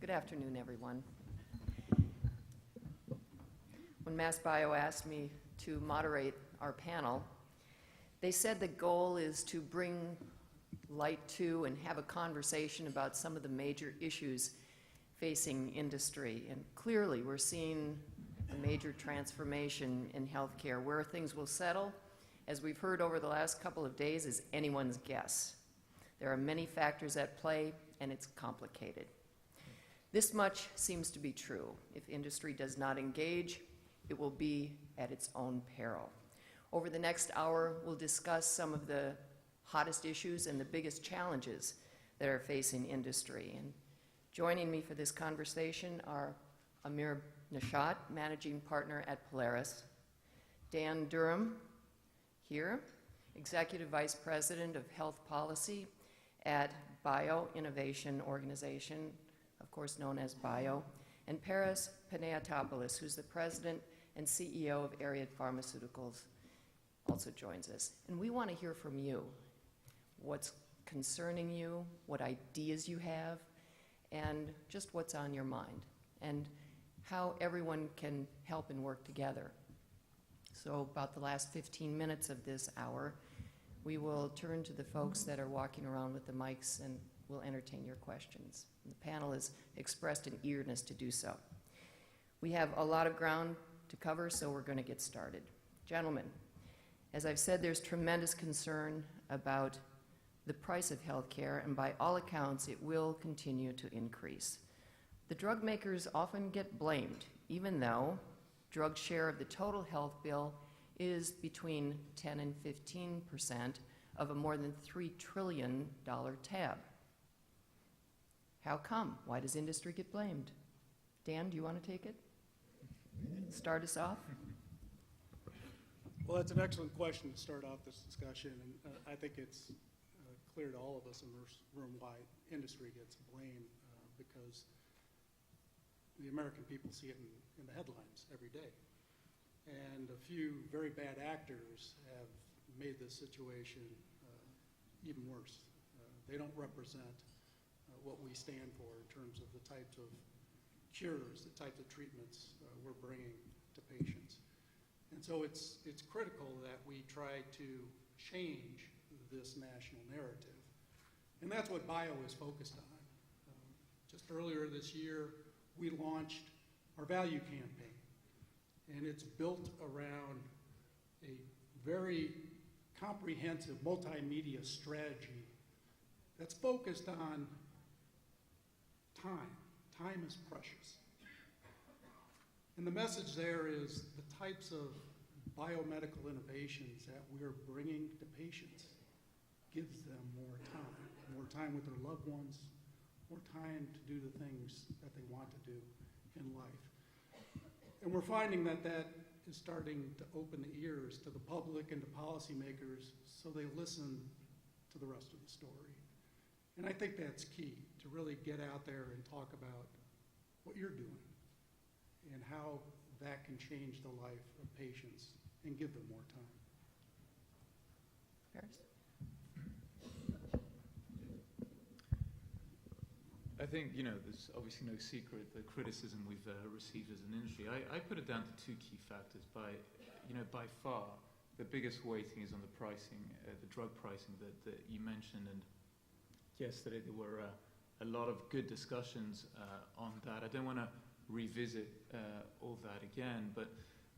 Good afternoon, everyone. When MassBio asked me to moderate our panel, they said the goal is to bring light to and have a conversation about some of the major issues facing industry. And clearly, we're seeing a major transformation in healthcare. Where things will settle, as we've heard over the last couple of days, is anyone's guess. There are many factors at play, and it's complicated. This much seems to be true. If industry does not engage, it will be at its own peril. Over the next hour, we'll discuss some of the hottest issues and the biggest challenges that are facing industry. And joining me for this conversation are Amir Khan, Managing Partner at Polaris, Dan Durham, here, Executive Vice President of Health Policy at Bioinnovation Organization, of course known as BIO, and Paris Panayotopoulos, who's the President and CEO of Ariad Pharmaceuticals, also joins us. And we want to hear from you. What's concerning you, what ideas you have, and just what's on your mind, and how everyone can help and work together. So about the last 15 minutes of this hour, we will turn to the folks that are walking around with the mics and we'll entertain your questions. The panel has expressed an eagerness to do so. We have a lot of ground to cover, so we're going to get started. Gentlemen, as I've said, there's tremendous concern about the price of health care, and by all accounts, it will continue to increase. The drug makers often get blamed, even though drug share of the total health bill is between 10 and 15% of a more than $3 trillion tab. How come? Why does industry get blamed? Dan, do you want to take it? Start us off? Well, that's an excellent question to start off this discussion, and I think it's clear to all of us in this room why industry gets blamed, because the American people see it in the headlines every day. And a few very bad actors have made this situation even worse. They don't represent what we stand for in terms of the types of cures, the types of treatments we're bringing to patients. And so it's critical that we try to change this national narrative. And that's what BIO is focused on. Just earlier this year, we launched our value campaign. And it's built around a very comprehensive multimedia strategy that's focused on time. Time is precious. And the message there is the types of biomedical innovations that we're bringing to patients gives them more time with their loved ones, more time to do the things that they want to do in life. And we're finding that that is starting to open the ears to the public and to policymakers so they listen to the rest of the story. And I think that's key, to really get out there and talk about what you're doing and how that can change the life of patients and give them more time. Paris? I think, there's obviously no secret the criticism we've received as an industry. I put it down to two key factors. By far, the biggest weighting is on the pricing, the drug pricing that you mentioned. And yesterday there were a lot of good discussions on that. I don't want to revisit all that again, but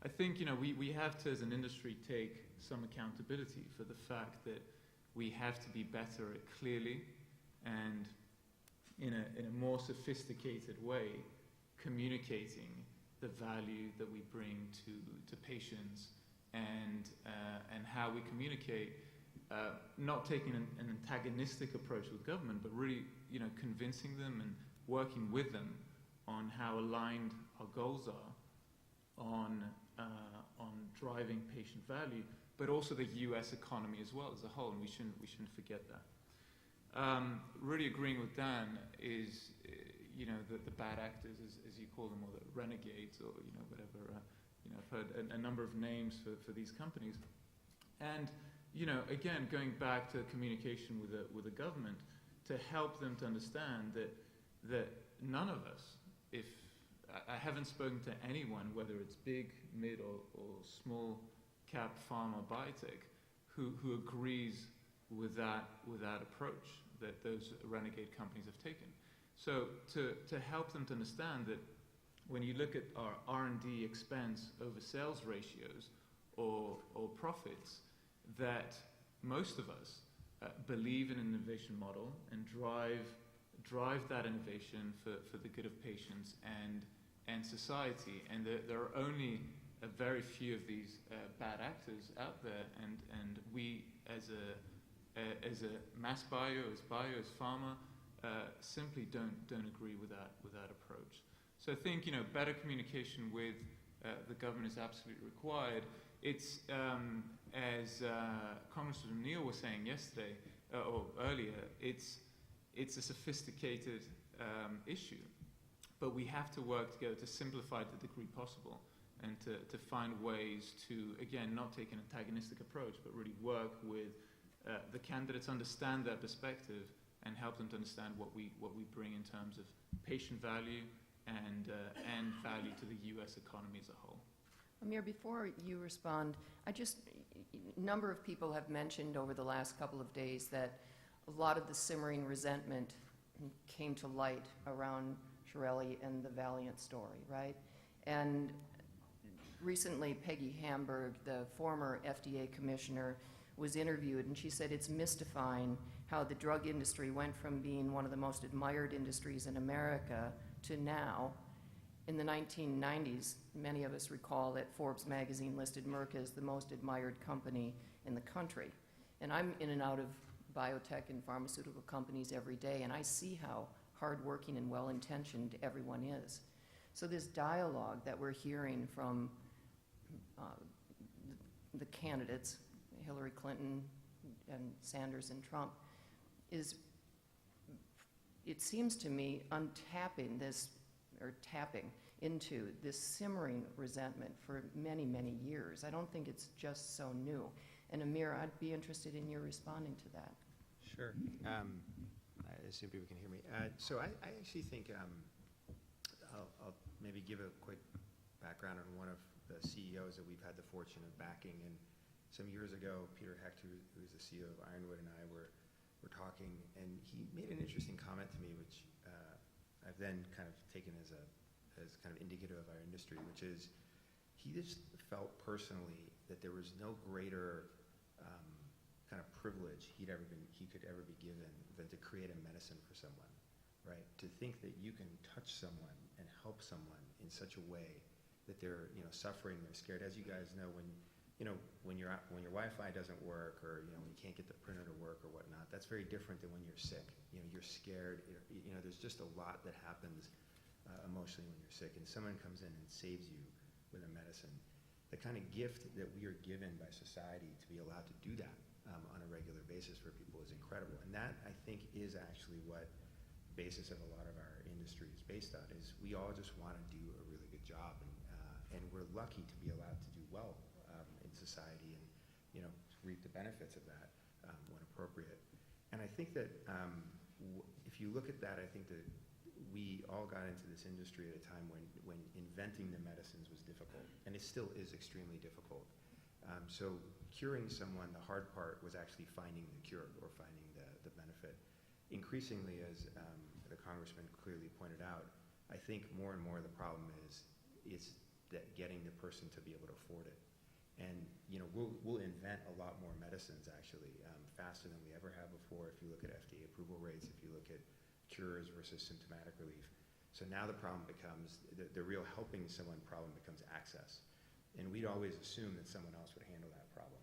I think, we have to, as an industry, take some accountability for the fact that we have to be better at clearly and in a more sophisticated way communicating the value that we bring to patients and how we communicate, not taking an antagonistic approach with government, but really convincing them and working with them on how aligned our goals are on driving patient value, but also the U.S. economy as well as a whole, and we shouldn't forget that. Really agreeing with Dan is, the bad actors, as you call them, or the renegades, or whatever. I've heard a number of names for these companies, and again, going back to communication with the government to help them to understand that none of us, if I haven't spoken to anyone, whether it's big, mid, or small cap pharma biotech, who agrees with that approach that those renegade companies have taken. So to help them to understand that when you look at our R&D expense over sales ratios or profits, that most of us believe in an innovation model and drive that innovation for the good of patients and society. And there are only a very few of these bad actors out there, and we as a MassBio, as pharma, simply don't agree with that approach. So I think better communication with the government is absolutely required. It's as Congressman Neal was saying yesterday or earlier, it's a sophisticated issue, but we have to work together to simplify it to the degree possible and to find ways to, again, not take an antagonistic approach, but really work with the candidates, understand their perspective, and help them to understand what we bring in terms of patient value and value to the U.S. economy as a whole. Amir, before you respond, a number of people have mentioned over the last couple of days that a lot of the simmering resentment came to light around Shirelli and the Valiant story, right? And recently, Peggy Hamburg, the former FDA commissioner, was interviewed, and she said it's mystifying how the drug industry went from being one of the most admired industries in America to now. In the 1990s, many of us recall that Forbes magazine listed Merck as the most admired company in the country. And I'm in and out of biotech and pharmaceutical companies every day, and I see how hardworking and well-intentioned everyone is. So this dialogue that we're hearing from the candidates, Hillary Clinton and Sanders and Trump, it seems to me, untapping this, or tapping into this simmering resentment for many, many years. I don't think it's just so new. And Amir, I'd be interested in your responding to that. Sure. I assume people can hear me. So I actually think I'll maybe give a quick background on one of the CEOs that we've had the fortune of backing. And some years ago, Peter Hector, who's the CEO of Ironwood, and I were talking, and he made an interesting comment to me, which I've then kind of taken as kind of indicative of our industry, which is he just felt personally that there was no greater kind of privilege he could ever be given than to create a medicine for someone, right? To think that you can touch someone and help someone in such a way that they're suffering, they're scared. As you guys know, when your Wi-Fi doesn't work, or when you can't get the printer to work or whatnot, that's very different than when you're sick. You're scared. There's just a lot that happens emotionally when you're sick, and someone comes in and saves you with a medicine. The kind of gift that we are given by society to be allowed to do that on a regular basis for people is incredible, and that I think is actually what the basis of a lot of our industry is based on. Is we all just want to do a really good job, and we're lucky to be allowed to do well in society, and reap the benefits of that when appropriate. And I think that if you look at that, I think that we all got into this industry at a time when inventing the medicines was difficult, and it still is extremely difficult. So curing someone, the hard part was actually finding the cure or finding the benefit. Increasingly, as the congressman clearly pointed out, I think more and more the problem is that getting the person to be able to afford it. And we'll invent a lot more medicines actually faster than we ever have before. If you look at FDA approval rates, if you look at cures versus symptomatic relief. So now the problem becomes, the real helping someone problem becomes access. And we'd always assume that someone else would handle that problem,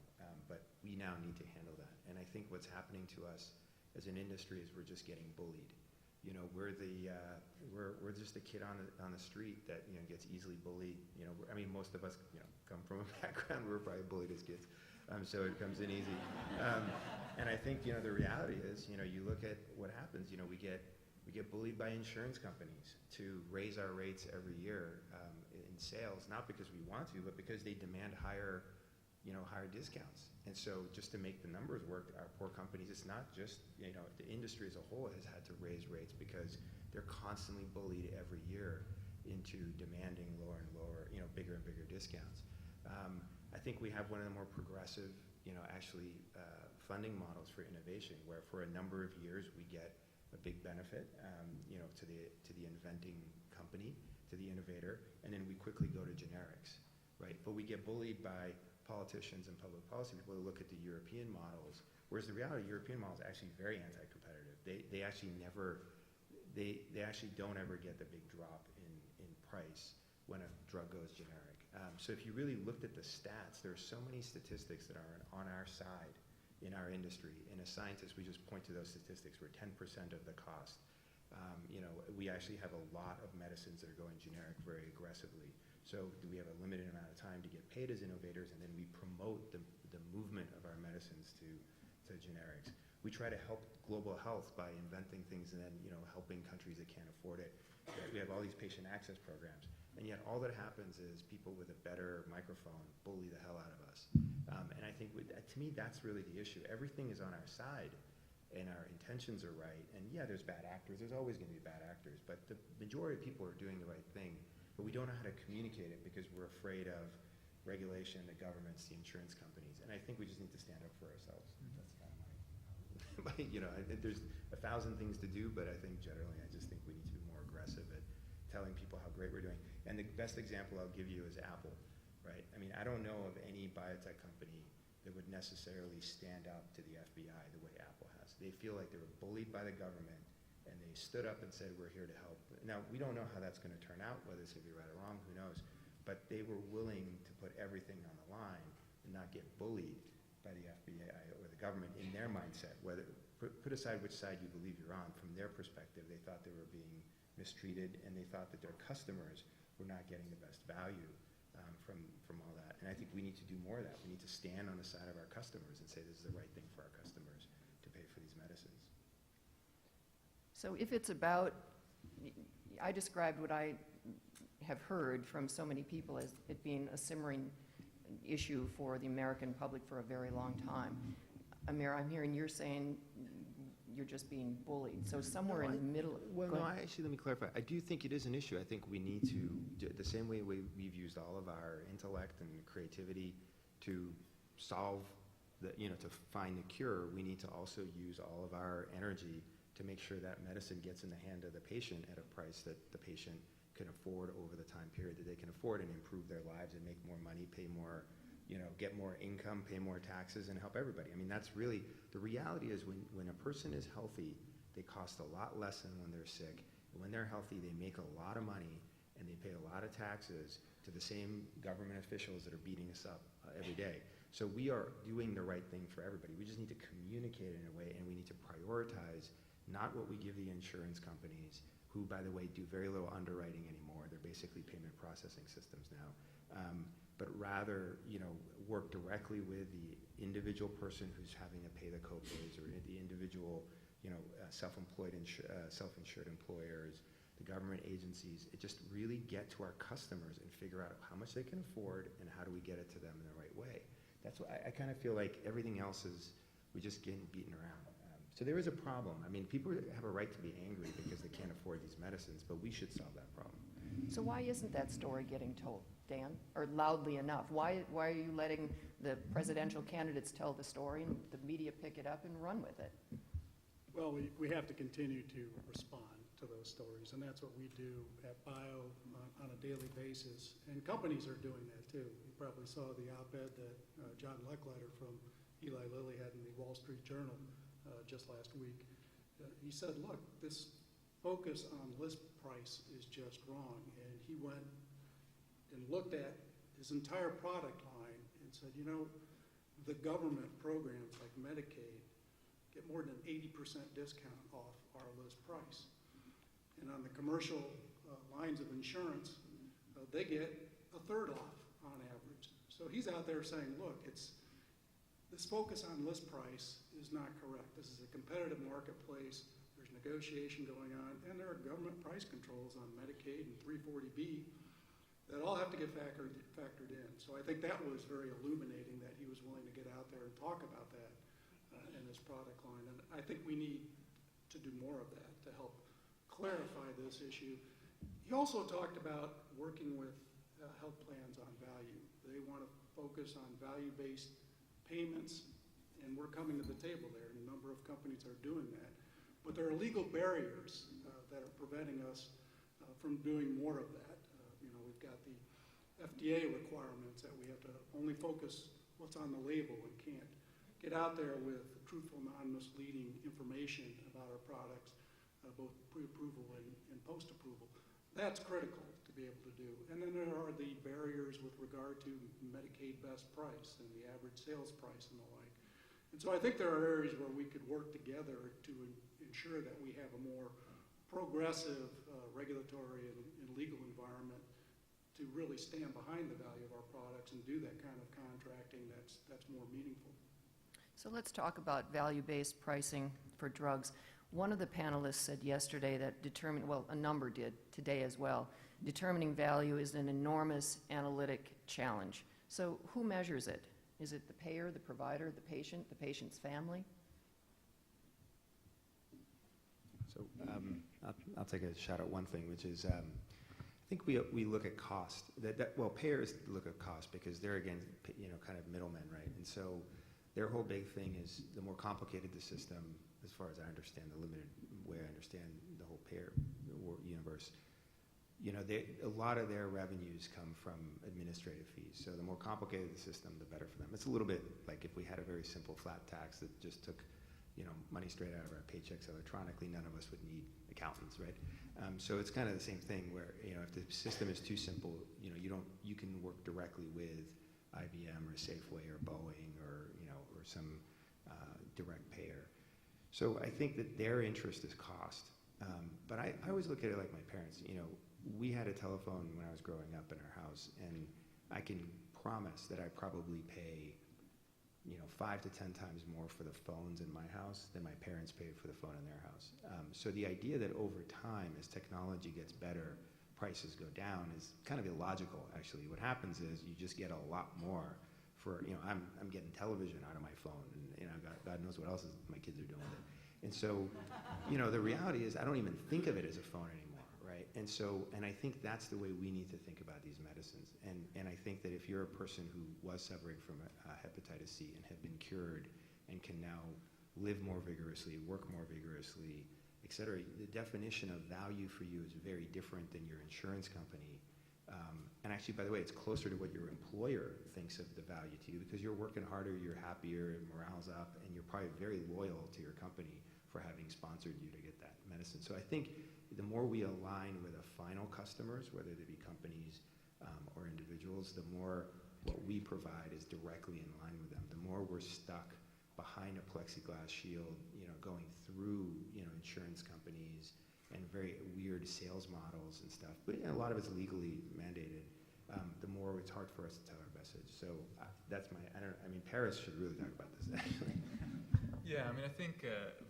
but we now need to handle that. And I think what's happening to us as an industry is we're just getting bullied. We're just a kid on the street that gets easily bullied. Most of us come from a background where we're probably bullied as kids, so it comes in easy. And I think the reality is you look at what happens. We get bullied by insurance companies to raise our rates every year in sales, not because we want to, but because they demand higher higher discounts. And so just to make the numbers work, our poor companies, it's not just, the industry as a whole has had to raise rates because they're constantly bullied every year into demanding lower and lower, bigger and bigger discounts. I think we have one of the more progressive, funding models for innovation, where for a number of years we get a big benefit, to the inventing company, to the innovator, and then we quickly go to generics, right? But we get bullied by politicians and public policy people who look at the European models, whereas the reality, European models are actually very anti-competitive. They actually don't ever get the big drop in price when a drug goes generic. So if you really looked at the stats, there are so many statistics that are on our side in our industry. And as scientists, we just point to those statistics. We're 10% of the cost. We actually have a lot of medicines that are going generic very aggressively. So we have a limited amount of time to get paid as innovators, and then we promote the movement of our medicines to generics. We try to help global health by inventing things and then helping countries that can't afford it. We have all these patient access programs, and yet all that happens is people with a better microphone bully the hell out of us. And I think, to me, that's really the issue. Everything is on our side, and our intentions are right. And yeah, there's bad actors. There's always going to be bad actors, but the majority of people are doing the right thing. But we don't know how to communicate it because we're afraid of regulation, the governments, the insurance companies. And I think we just need to stand up for ourselves. That's kind of there's 1,000 things to do, but I think generally I just think we need to be more aggressive at telling people how great we're doing. And the best example I'll give you is Apple, right? I mean, I don't know of any biotech company that would necessarily stand up to the FBI the way Apple has. They feel like they were bullied by the government, and they stood up and said, we're here to help. Now, we don't know how that's going to turn out, whether it's going to be right or wrong, who knows. But they were willing to put everything on the line and not get bullied by the FBI or the government in their mindset. Put aside which side you believe you're on. From their perspective, they thought they were being mistreated, and they thought that their customers were not getting the best value from all that. And I think we need to do more of that. We need to stand on the side of our customers and say this is the right thing for our customers to pay for these medicines. So if it's about, I described what I have heard from so many people as it being a simmering issue for the American public for a very long time. Amir, I'm hearing you're saying you're just being bullied. So somewhere in the middle. Well, no, let me clarify. I do think it is an issue. I think we need to, the same way we've used all of our intellect and creativity to solve to find the cure, we need to also use all of our energy to make sure that medicine gets in the hand of the patient at a price that the patient can afford over the time period that they can afford, and improve their lives and make more money, pay more, get more income, pay more taxes, and help everybody. I mean, that's really, the reality is when a person is healthy, they cost a lot less than when they're sick. And when they're healthy, they make a lot of money, and they pay a lot of taxes to the same government officials that are beating us up every day. So we are doing the right thing for everybody. We just need to communicate in a way, and we need to prioritize not what we give the insurance companies, who, by the way, do very little underwriting anymore. They're basically payment processing systems now. But rather, work directly with the individual person who's having to pay the copays, or the individual, self-employed, self-insured employers, the government agencies. It just really get to our customers and figure out how much they can afford and how do we get it to them in the right way. That's what I kind of feel like everything else is, we're just getting beaten around. So there is a problem. I mean, people have a right to be angry because they can't afford these medicines, but we should solve that problem. So why isn't that story getting told, Dan, or loudly enough? Why are you letting the presidential candidates tell the story and the media pick it up and run with it? Well, we have to continue to respond to those stories, and that's what we do at Bio on a daily basis. And companies are doing that too. You probably saw the op-ed that John Lechleiter from Eli Lilly had in the Wall Street Journal just last week. He said, look, this focus on list price is just wrong. And he went and looked at his entire product line and said, the government programs like Medicaid get more than 80% discount off our list price. And on the commercial lines of insurance, they get a third off on average. So he's out there saying, look, this focus on list price is not correct. This is a competitive marketplace. There's negotiation going on, and there are government price controls on Medicaid and 340B. that all have to get factored in. So I think that was very illuminating that he was willing to get out there and talk about that in his product line. And I think we need to do more of that to help clarify this issue. He also talked about working with health plans on value. They want to focus on value-based payments, and we're coming to the table there, and a number of companies are doing that. But there are legal barriers that are preventing us from doing more of that. We've got the FDA requirements that we have to only focus what's on the label and can't get out there with truthful, non-misleading information about our products, both pre-approval and post-approval. That's critical to be able to do. And then there are the barriers with regard to Medicaid best price and the average sales price and the like. And so I think there are areas where we could work together to ensure that we have a more progressive regulatory and legal environment to really stand behind the value of our products and do that kind of contracting that's more meaningful. So let's talk about value-based pricing for drugs. One of the panelists said yesterday that a number did today as well, determining value is an enormous analytic challenge. So who measures it? Is it the payer, the provider, the patient's family? So I'll take a shot at one thing, which is I think we look at cost. Well, payers look at cost because they're, again, kind of middlemen, right? And so their whole big thing is the more complicated the system, as far as I understand, the limited way I understand the whole payer universe, a lot of their revenues come from administrative fees. So the more complicated the system, the better for them. It's a little bit like if we had a very simple flat tax that just took money straight out of our paychecks electronically, none of us would need accountants, right? So it's kind of the same thing where, if the system is too simple, you can work directly with IBM or Safeway or Boeing or some direct payer. So I think that their interest is cost. But I always look at it like my parents. We had a telephone when I was growing up in our house, and I can promise that I probably pay 5 to 10 times more for the phones in my house than my parents paid for the phone in their house. So the idea that over time, as technology gets better, prices go down is kind of illogical, actually. What happens is you just get a lot more for, I'm getting television out of my phone, and God knows what else my kids are doing with it. And so, the reality is I don't even think of it as a phone anymore, right? And I think that's the way we need to think about these medicines. And I think that if you're a person who was suffering from hepatitis C and have been cured and can now live more vigorously, work more vigorously, et cetera, the definition of value for you is very different than your insurance company. And actually, by the way, it's closer to what your employer thinks of the value to you because you're working harder, you're happier, morale's up, and you're probably very loyal to your company for having sponsored you to get that medicine. So I think the more we align with the final customers, whether they be companies or individuals, the more what we provide is directly in line with them. The more we're stuck behind a plexiglass shield, going through, insurance companies and very weird sales models and stuff. But a lot of it's legally mandated. The more it's hard for us to tell our message. So that's Paris should really talk about this, actually. Yeah, I think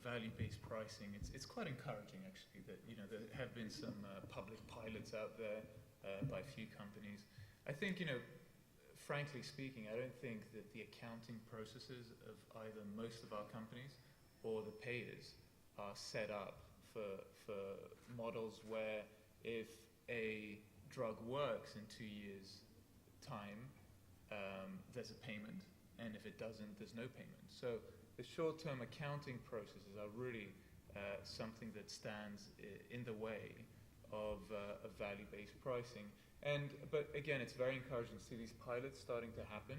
value-based pricing, it's quite encouraging, actually, that, there have been some public pilots out there by a few companies. I think, frankly speaking, I don't think that the accounting processes of either most of our companies or the payers are set up for models where if a drug works in 2 years' time, there's a payment, and if it doesn't, there's no payment. So the short-term accounting processes are really something that stands in the way of value-based pricing. But again, it's very encouraging to see these pilots starting to happen.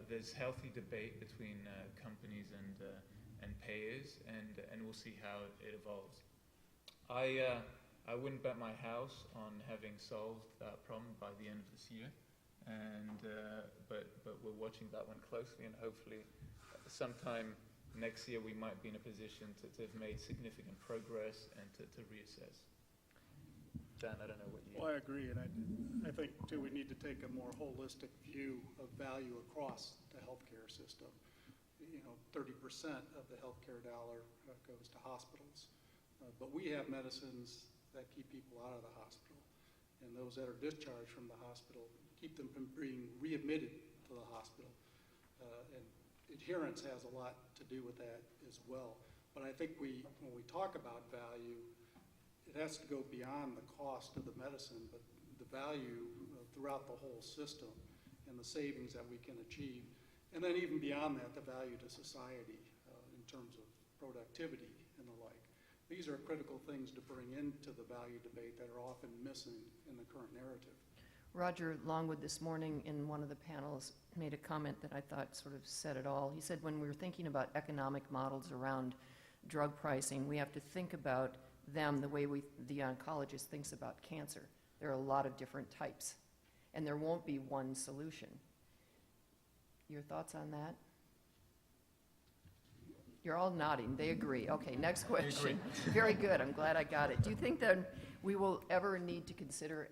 There's healthy debate between companies and payers, and we'll see how it evolves. I wouldn't bet my house on having solved that problem by the end of this year, but we're watching that one closely, and hopefully sometime next year we might be in a position to have made significant progress and to reassess. Dan, I don't know what you... Well, I agree, and I think, too, we need to take a more holistic view of value across the healthcare system. 30% of the healthcare dollar goes to hospitals, but we have medicines that keep people out of the hospital. and those that are discharged from the hospital, keep them from being readmitted to the hospital. And adherence has a lot to do with that as well. But I think when we talk about value, it has to go beyond the cost of the medicine, but the value throughout the whole system and the savings that we can achieve. And then even beyond that, the value to society in terms of productivity and the like. These are critical things to bring into the value debate that are often missing in the current narrative. Roger Longwood this morning in one of the panels made a comment that I thought sort of said it all. He said when we're thinking about economic models around drug pricing, we have to think about them the way the oncologist thinks about cancer. There are a lot of different types, and there won't be one solution. Your thoughts on that? You're all nodding. They agree. Okay, next question. Very good. I'm glad I got it. Do you think that we will ever need to consider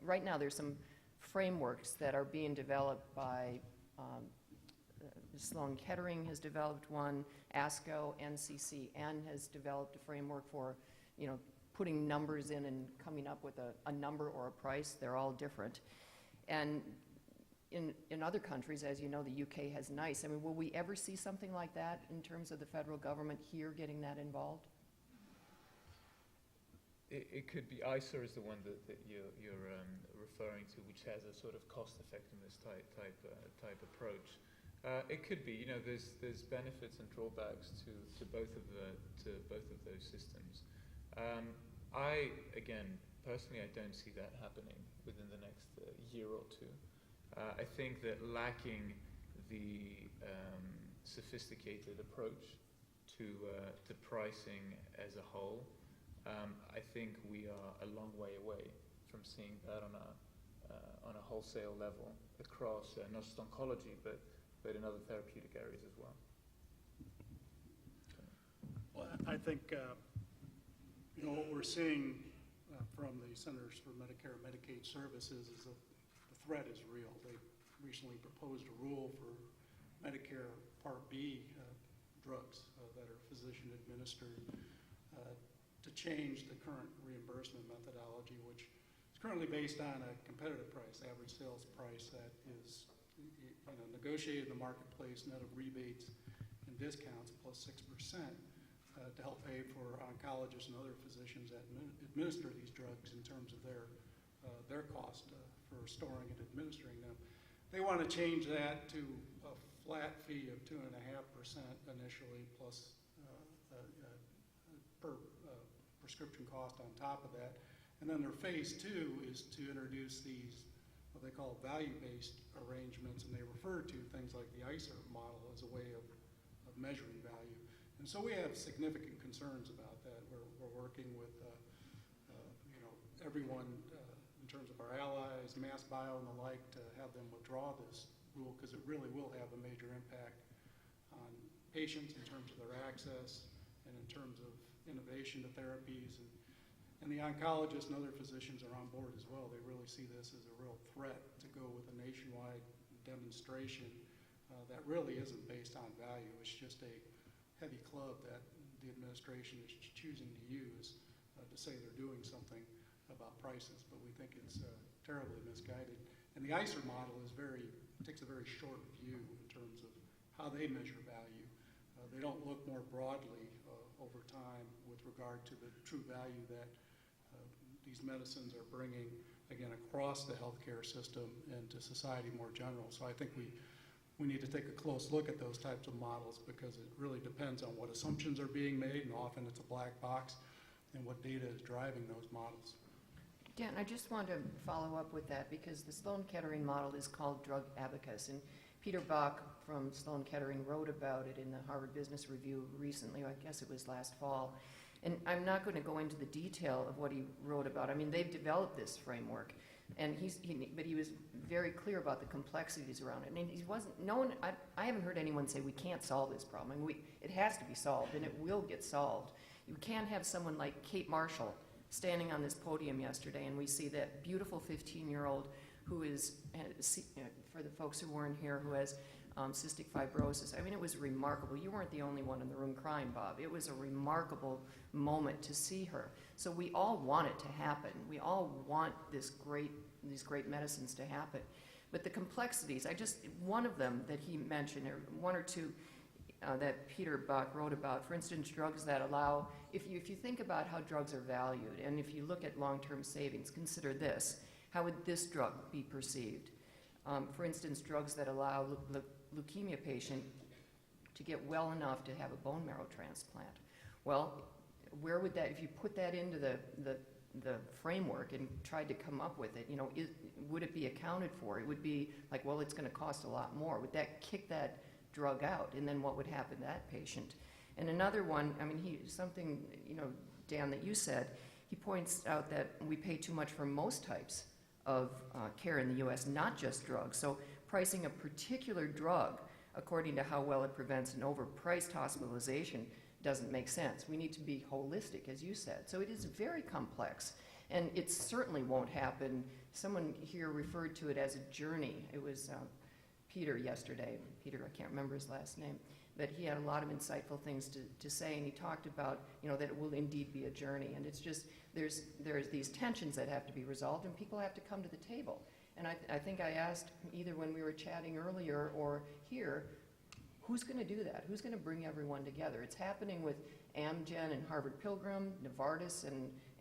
right now there's some frameworks that are being developed by Sloan Kettering has developed one, ASCO, NCCN has developed a framework for, putting numbers in and coming up with a number or a price. They're all different. And in other countries, as you know, the UK has NICE. I mean, will we ever see something like that in terms of the federal government here getting that involved? It could be ICER is the one that you're referring to, which has a sort of cost-effectiveness type approach. It could be. There's benefits and drawbacks to both of those systems. Personally, I don't see that happening within the next year or two. I think that lacking the sophisticated approach to pricing as a whole, I think we are a long way away from seeing that on a wholesale level across not just oncology, but in other therapeutic areas as well. Well, I think what we're seeing from the Centers for Medicare and Medicaid Services is that the threat is real. They recently proposed a rule for Medicare Part B drugs that are physician administered to change the current reimbursement methodology, which is currently based on a competitive price, average sales price that is negotiated in the marketplace, net of rebates and discounts plus 6%. To help pay for oncologists and other physicians that administer these drugs in terms of their cost for storing and administering them. They want to change that to a flat fee of 2.5% initially, plus per prescription cost on top of that. And then their phase 2 is to introduce these, what they call value-based arrangements, and they refer to things like the ICER model as a way of measuring value. And so we have significant concerns about that. We're working with everyone in terms of our allies, MassBio and the like, to have them withdraw this rule, because it really will have a major impact on patients in terms of their access and in terms of innovation to therapies. And the oncologists and other physicians are on board as well. They really see this as a real threat to go with a nationwide demonstration that really isn't based on value. It's just a heavy club that the administration is choosing to use to say they're doing something about prices, but we think it's terribly misguided. And the ICER model takes a very short view in terms of how they measure value. They don't look more broadly over time with regard to the true value that these medicines are bringing, again, across the healthcare system and to society more general. So I think we need to take a close look at those types of models, because it really depends on what assumptions are being made, and often it's a black box, and what data is driving those models. Dan, I just want to follow up with that, because the Sloan Kettering model is called drug abacus, and Peter Bach from Sloan Kettering wrote about it in the Harvard Business Review recently, I guess it was last fall. And I'm not going to go into the detail of what he wrote about. I mean, they've developed this framework, and but he was very clear about the complexities around it. And I haven't heard anyone say we can't solve this problem. I mean, it has to be solved, and it will get solved. You can't have someone like Kate Marshall standing on this podium yesterday, and we see that beautiful 15-year-old who is, for the folks who weren't here, who has cystic fibrosis. I mean, it was remarkable. You weren't the only one in the room crying, Bob. It was a remarkable moment to see her. So we all want it to happen. We all want these great medicines to happen. But the complexities, one of them that he mentioned, or one or two that Peter Buck wrote about, for instance, drugs that allow, if you think about how drugs are valued, and if you look at long-term savings, consider this. How would this drug be perceived? For instance, drugs that allow leukemia patient to get well enough to have a bone marrow transplant. Well, where would that, if you put that into the framework and tried to come up with it, would it be accounted for? It would be like, well, it's going to cost a lot more. Would that kick that drug out? And then what would happen to that patient? And another one, I mean, Dan, that you said, he points out that we pay too much for most types of care in the U.S., not just drugs. So pricing a particular drug according to how well it prevents an overpriced hospitalization doesn't make sense. We need to be holistic, as you said. So it is very complex, and it certainly won't happen. Someone here referred to it as a journey. It was Peter yesterday. Peter, I can't remember his last name, but he had a lot of insightful things to say, and he talked about, that it will indeed be a journey. And it's just, there's these tensions that have to be resolved, and people have to come to the table. And I think I asked, either when we were chatting earlier or here, who's going to do that? Who's going to bring everyone together? It's happening with Amgen and Harvard Pilgrim, Novartis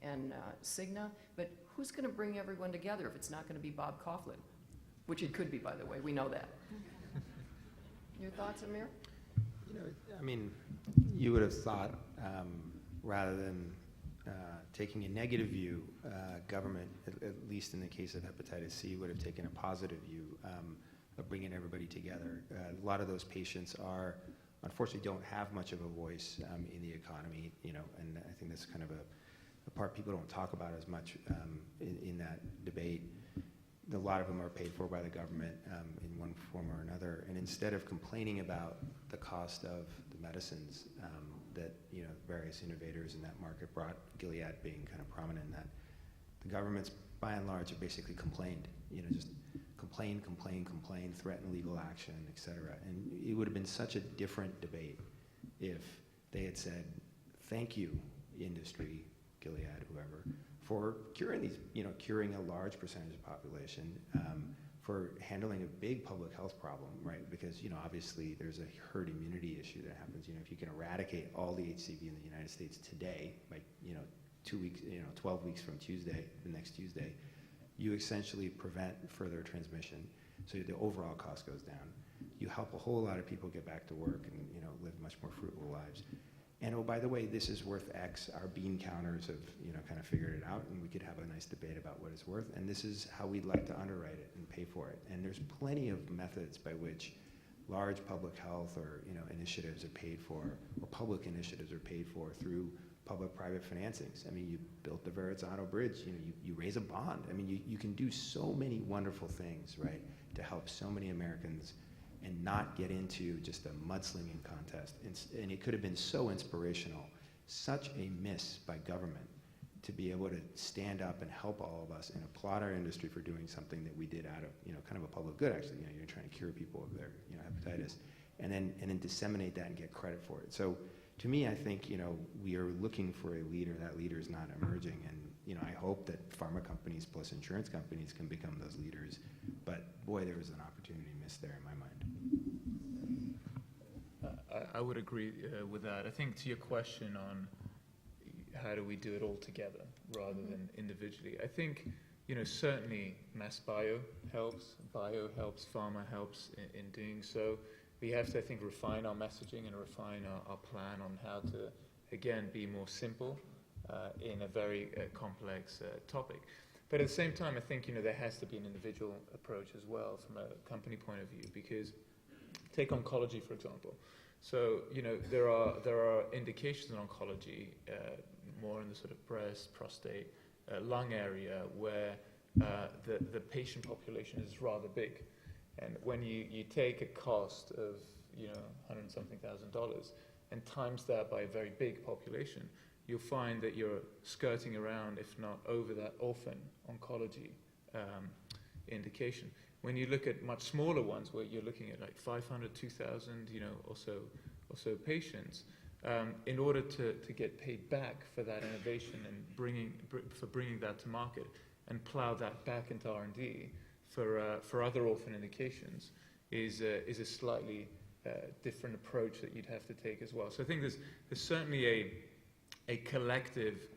and Cigna, but who's going to bring everyone together if it's not going to be Bob Coughlin? Which it could be, by the way. We know that. Your thoughts, Amir? I mean, you would have thought, rather than taking a negative view, government, at least in the case of hepatitis C, would have taken a positive view of bringing everybody together. A lot of those patients unfortunately don't have much of a voice in the economy, and I think that's kind of a part people don't talk about as much in that debate. A lot of them are paid for by the government in one form or another, and instead of complaining about the cost of the medicines that various innovators in that market brought, Gilead being kind of prominent in that, the governments by and large have basically complained, just complain, threaten legal action, et cetera. And it would have been such a different debate if they had said, thank you, industry, Gilead, whoever, for curing these, curing a large percentage of the population, for handling a big public health problem, right? Because, obviously there's a herd immunity issue that happens. If you can eradicate all the HCV in the United States today, by, 2 weeks, 12 weeks from Tuesday, the next Tuesday, you essentially prevent further transmission. So the overall cost goes down. You help a whole lot of people get back to work and, live much more fruitful lives. And oh, by the way, this is worth X. Our bean counters have, kind of figured it out, and we could have a nice debate about what it's worth. And this is how we'd like to underwrite it and pay for it. And there's plenty of methods by which large public health or initiatives are paid for, or public initiatives are paid for through public-private financings. I mean, you built the Verrazzano Bridge. You raise a bond. I mean, you can do so many wonderful things, right, to help so many Americans and not get into just a mudslinging contest. And it could have been so inspirational, such a miss by government to be able to stand up and help all of us and applaud our industry for doing something that we did out of, kind of a public good, actually. You're trying to cure people of their, hepatitis, and then disseminate that and get credit for it. So to me, I think, we are looking for a leader. That leader is not emerging, and I hope that pharma companies plus insurance companies can become those leaders. But boy, there was an opportunity missed there in my mind. I would agree with that. I think to your question on how do we do it all together rather than individually, I think, certainly MassBio helps, bio helps, pharma helps in doing so. We have to, I think, refine our messaging and refine our plan on how to, again, be more simple in a very complex topic. But at the same time, I think, there has to be an individual approach as well from a company point of view, because take oncology, for example. So, there are indications in oncology, more in the sort of breast, prostate, lung area, where the patient population is rather big. And when you take a cost of, $100-something thousand and times that by a very big population, you'll find that you're skirting around, if not over, that orphan oncology indication. When you look at much smaller ones, where you're looking at like 500, 2,000, or so patients, in order to get paid back for that innovation and bringing that to market and plow that back into R&D for other orphan indications is a slightly different approach that you'd have to take as well. So I think there's certainly a collective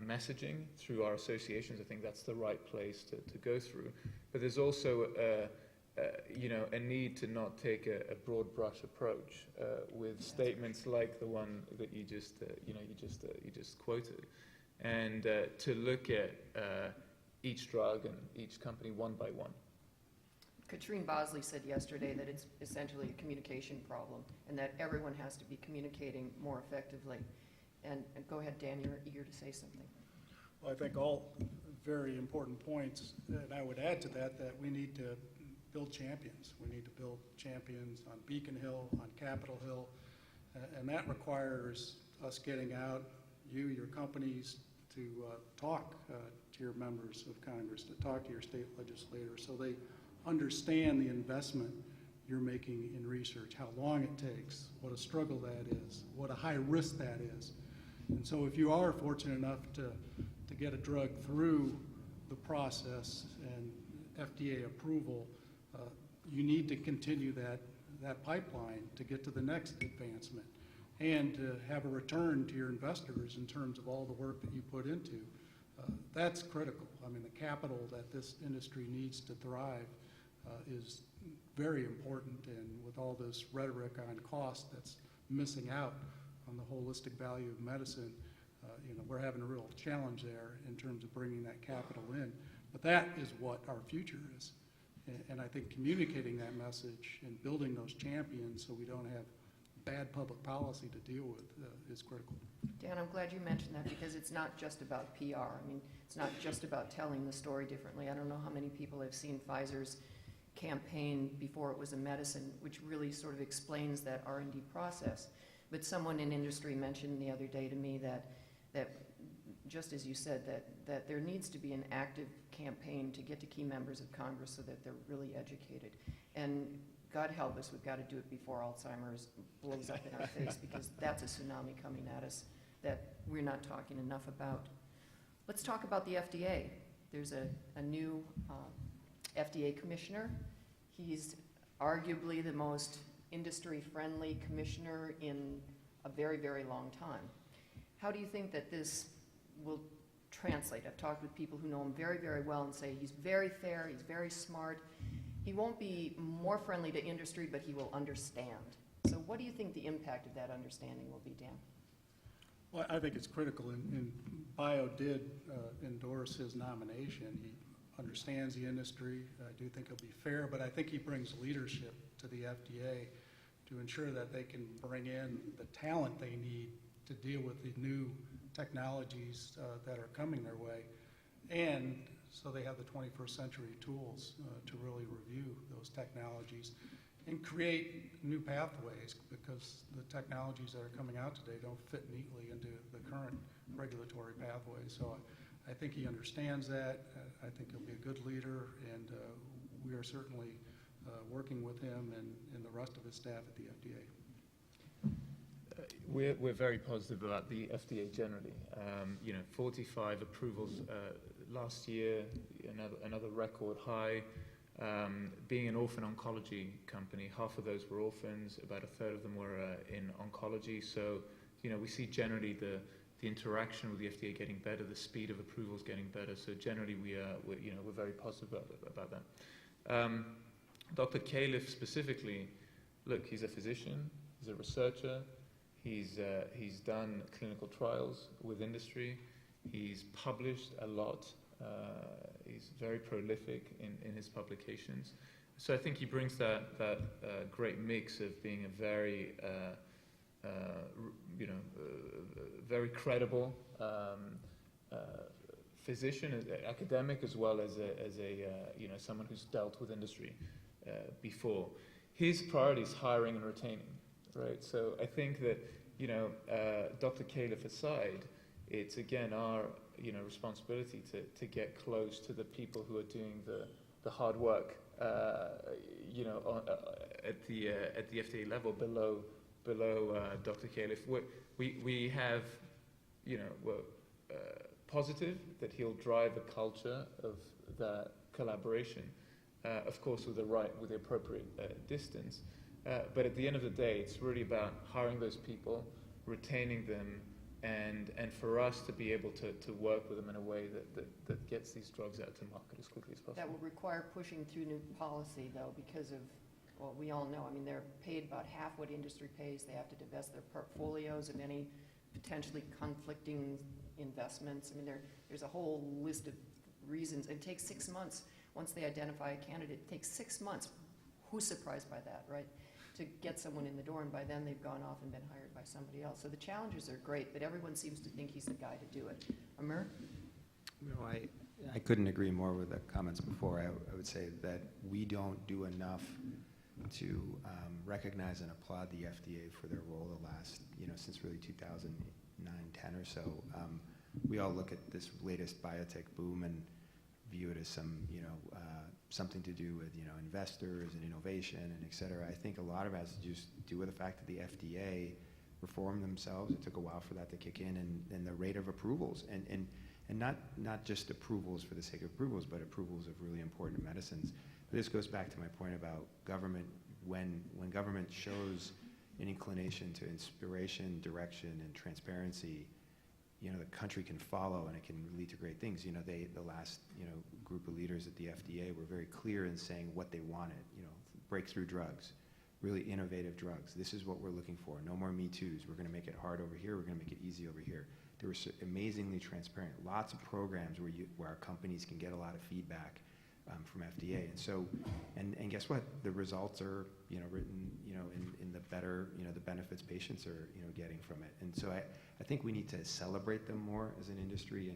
messaging through our associations. I think that's the right place to go through. But there's also a need to not take a broad brush approach with statements like the one that you just quoted, and to look at each drug and each company one by one. Katrine Bosley said yesterday that it's essentially a communication problem and that everyone has to be communicating more effectively. And go ahead, Dan, you're eager to say something. Well, I think all very important points, and I would add to that we need to build champions. We need to build champions on Beacon Hill, on Capitol Hill, and that requires us getting out, your companies, to talk to your members of Congress, to talk to your state legislators so they understand the investment you're making in research, how long it takes, what a struggle that is, what a high risk that is. And so if you are fortunate enough to get a drug through the process and FDA approval, you need to continue that pipeline to get to the next advancement and to have a return to your investors in terms of all the work that you put into. That's critical. I mean, the capital that this industry needs to thrive is very important, and with all this rhetoric on cost that's missing out on the holistic value of medicine, we're having a real challenge there in terms of bringing that capital in. But that is what our future is. And I think communicating that message and building those champions so we don't have bad public policy to deal with is critical. Dan, I'm glad you mentioned that because it's not just about PR. I mean, it's not just about telling the story differently. I don't know how many people have seen Pfizer's campaign before it was a medicine, which really sort of explains that R&D process. But someone in industry mentioned the other day to me that just as you said, that there needs to be an active campaign to get to key members of Congress so that they're really educated. And God help us, we've got to do it before Alzheimer's blows up in our face, because that's a tsunami coming at us that we're not talking enough about. Let's talk about the FDA. There's a new FDA commissioner. He's arguably the most industry-friendly commissioner in a very, very long time. How do you think that this will translate? I've talked with people who know him very, very well and say he's very fair, he's very smart. He won't be more friendly to industry, but he will understand. So what do you think the impact of that understanding will be, Dan? Well, I think it's critical, and Bio did endorse his nomination. He understands the industry. I do think he'll be fair, but I think he brings leadership to the FDA to ensure that they can bring in the talent they need to deal with the new technologies that are coming their way, and so they have the 21st century tools to really review those technologies and create new pathways, because the technologies that are coming out today don't fit neatly into the current regulatory pathways. So I think he understands that. I think he'll be a good leader, and we are certainly working with him and the rest of his staff at the FDA. We're very positive about the FDA generally. 45 approvals last year, another record high. Being an orphan oncology company, half of those were orphans, about a third of them were in oncology. So, we see generally the interaction with the FDA getting better, the speed of approvals getting better. So generally we're very positive about that. Dr. Califf specifically, look, he's a physician, he's a researcher, he's done clinical trials with industry, he's published a lot, he's very prolific in his publications. So I think he brings that great mix of being a very very credible physician, academic, as well as someone who's dealt with industry before. His priority is hiring and retaining, right? So I think that Dr. Califf aside, it's again our responsibility to get close to the people who are doing the hard work at the FDA level below Dr. Califf. We have, positive that he'll drive a culture of that collaboration, of course with the appropriate distance. But at the end of the day, it's really about hiring those people, retaining them, and for us to be able to work with them in a way that gets these drugs out to market as quickly as possible. That will require pushing through new policy, though, because of, well, we all know, I mean, they're paid about half what industry pays. They have to divest their portfolios of any potentially conflicting investments. I mean, there's a whole list of reasons. It takes 6 months. Once they identify a candidate, it takes 6 months. Who's surprised by that, right? To get someone in the door, and by then they've gone off and been hired by somebody else. So the challenges are great, but everyone seems to think he's the guy to do it. Amir? No, I couldn't agree more with the comments before. I would say that we don't do enough to recognize and applaud the FDA for their role the last, since really 2009, 10 or so. We all look at this latest biotech boom and view it as some, something to do with, investors and innovation and et cetera. I think a lot of it has to just do with the fact that the FDA reformed themselves. It took a while for that to kick in, and the rate of approvals, and not just approvals for the sake of approvals, but approvals of really important medicines. This goes back to my point about government. When government shows an inclination to inspiration, direction, and transparency, the country can follow, and it can lead to great things. The last, group of leaders at the FDA were very clear in saying what they wanted. Breakthrough drugs, really innovative drugs. This is what we're looking for. No more Me Too's. We're going to make it hard over here. We're going to make it easy over here. They were amazingly transparent. Lots of programs where our companies can get a lot of feedback from FDA, and so, and guess what? The results are, written, in the better, the benefits patients are, getting from it. And so I think we need to celebrate them more as an industry,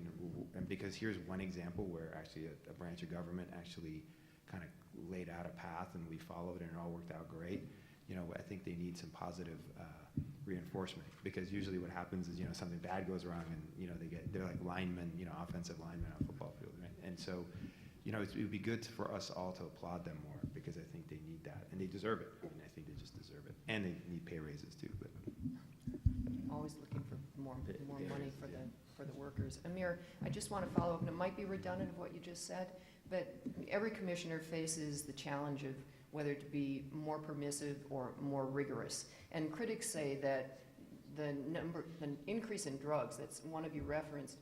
and because here's one example where actually a branch of government actually kind of laid out a path, and we followed it, and it all worked out great. I think they need some positive reinforcement, because usually what happens is, something bad goes wrong, and they're like linemen, offensive linemen on a football field, right? And so, it would be good for us all to applaud them more, because I think they need that, and they deserve it. I mean, I think they just deserve it, and they need pay raises too. But Always looking for more money for the workers. Amir, I just want to follow up, and it might be redundant of what you just said, but every commissioner faces the challenge of whether to be more permissive or more rigorous. And critics say that the increase in drugs, that's one of you referenced,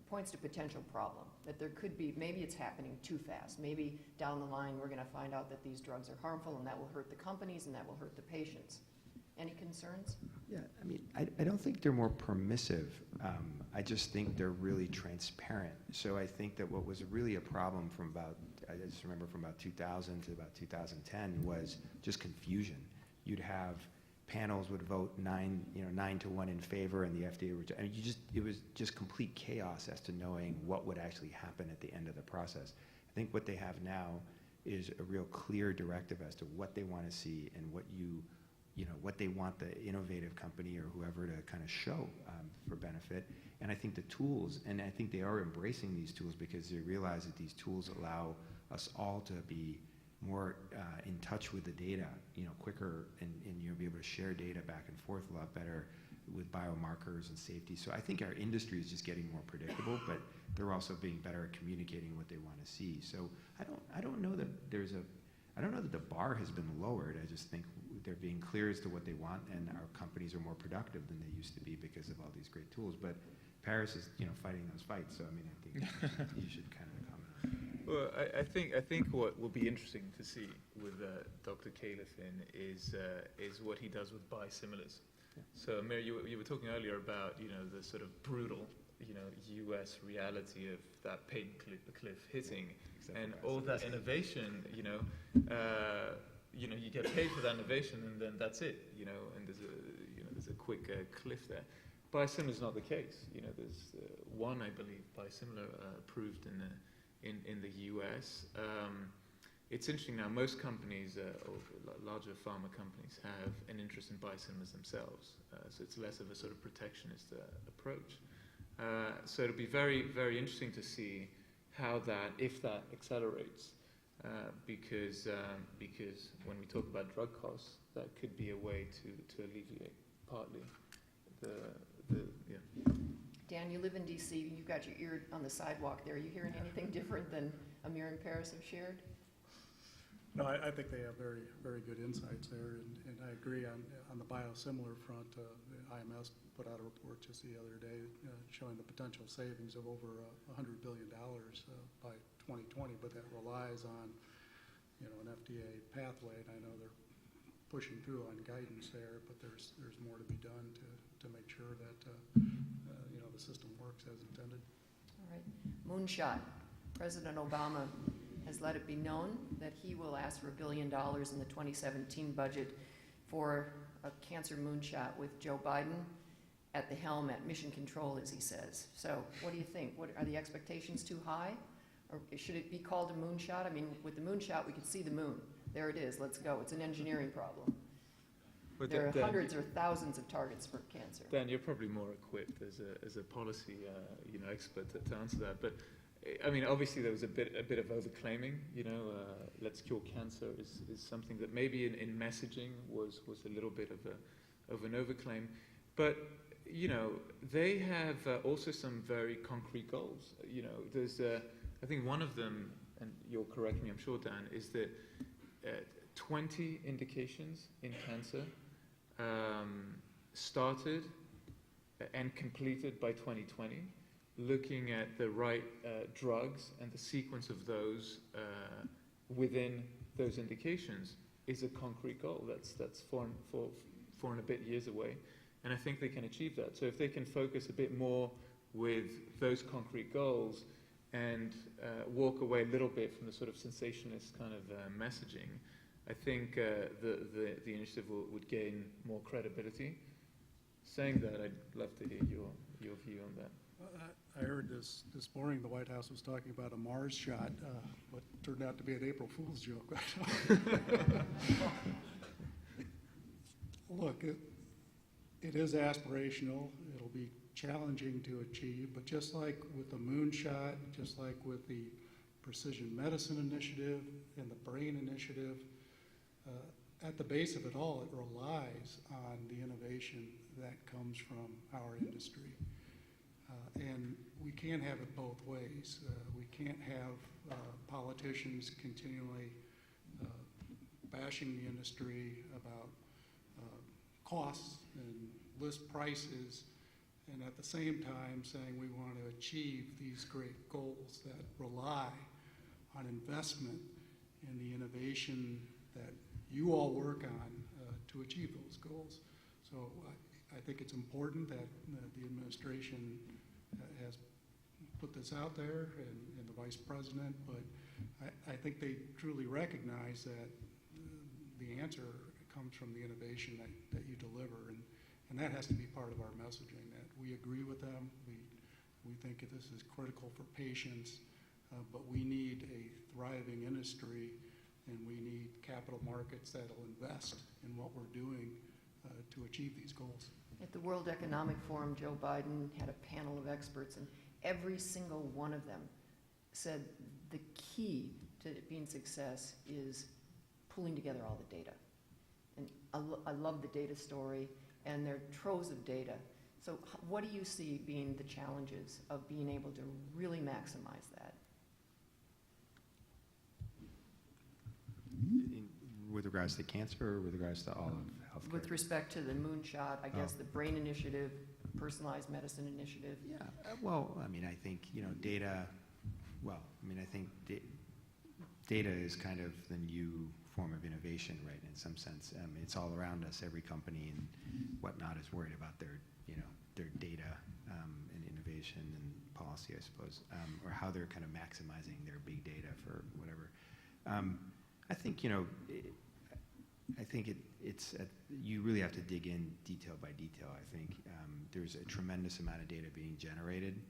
points to potential problem, that there could be, maybe it's happening too fast. Maybe down the line we're going to find out that these drugs are harmful, and that will hurt the companies, and that will hurt the patients. Any concerns? yeah, I mean, I don't think they're more permissive. I just think they're really transparent. So I think that what was really a problem I just remember from about 2000 to about 2010 was just confusion. You'd have panels would vote 9 to 1 in favor, and the FDA would, it was just complete chaos as to knowing what would actually happen at the end of the process. I think what they have now is a real clear directive as to what they want to see, and what they want the innovative company or whoever to kind of show for benefit. And I think the tools, and I think they are embracing these tools, because they realize that these tools allow us all to be more in touch with the data, quicker, and be able to share data back and forth a lot better with biomarkers and safety. So I think our industry is just getting more predictable, but they're also being better at communicating what they want to see. So I don't know that I don't know that the bar has been lowered. I just think they're being clear as to what they want, and our companies are more productive than they used to be because of all these great tools. But Paris is, fighting those fights. So I mean, I think you should kind of comment on that. Well, I think what will be interesting to see with Dr. Califf is what he does with biosimilars. Yeah. So, Amir, you were talking earlier about the sort of brutal U.S. reality of that patent cliff hitting, and all that innovation. You get paid for that innovation, and then that's it. And there's a quick cliff there. Biosimilar is not the case. There's one, I believe, biosimilar approved in the U.S. It's interesting now. Most companies, or larger pharma companies, have an interest in biosimilars themselves. So it's less of a sort of protectionist approach. So it'll be very, very interesting to see how if that accelerates. because when we talk about drug costs, that could be a way to alleviate partly the yeah. Dan, you live in DC, you've got your ear on the sidewalk there. Are you hearing anything different than Amir and Paris have shared? No, I think they have very, very good insights there, and I agree on the biosimilar front. The IMS put out a report just the other day showing the potential savings of over $100 billion by 2020, but that relies on, an FDA pathway, and I know they're pushing through on guidance there, but there's more to be done to make sure that the system works as intended. All right. Moonshot. President Obama has let it be known that he will ask for $1 billion in the 2017 budget for a cancer moonshot with Joe Biden at the helm at mission control, as he says. So what do you think? Are the expectations too high? Or should it be called a moonshot? I mean, with the moonshot, we could see the moon. There it is. Let's go. It's an engineering problem. But There are Dan, hundreds or thousands of targets for cancer. Dan, you're probably more equipped as a policy expert to answer that. But I mean, obviously there was a bit of overclaiming. Let's cure cancer is something that maybe in messaging was a little bit of an overclaim. But they have also some very concrete goals. There's I think one of them, and you'll correct me, I'm sure, Dan, is that 20 indications in cancer started and completed by 2020, looking at the right drugs and the sequence of those within those indications is a concrete goal. That's 4 and a bit years away, and I think they can achieve that. So if they can focus a bit more with those concrete goals and walk away a little bit from the sort of sensationalist kind of messaging, I think the initiative would gain more credibility. Saying that, I'd love to hear your view on that. I heard this morning the White House was talking about a Mars shot, what turned out to be an April Fool's joke. Look, it is aspirational. It'll be challenging to achieve, but just like with the moonshot, just like with the Precision Medicine Initiative and the Brain Initiative, at the base of it all, it relies on the innovation that comes from our industry. And we can't have it both ways. We can't have politicians continually bashing the industry about costs and list prices, and at the same time saying we want to achieve these great goals that rely on investment in the innovation that you all work on to achieve those goals. So I think it's important that the administration has put this out there and the vice president, but I think they truly recognize that the answer comes from the innovation that you deliver, and that has to be part of our messaging, that we agree with them. We think that this is critical for patients, but we need a thriving industry, and we need capital markets that'll invest in what we're doing to achieve these goals. At the World Economic Forum, Joe Biden had a panel of experts, and every single one of them said the key to it being success is pulling together all the data. And I love the data story, and there are troves of data. So what do you see being the challenges of being able to really maximize that? With regards to cancer, or with regards to all of healthcare? With respect to the moonshot, I guess the Brain Initiative, Personalized Medicine Initiative. Yeah, well, I mean, I think, data, I think data is kind of the new form of innovation, right, in some sense. It's all around us. Every company and whatnot is worried about their data and innovation and policy, I suppose, or how they're kind of maximizing their big data for whatever. I think, you really have to dig in detail by detail. I think there's a tremendous amount of data being generated.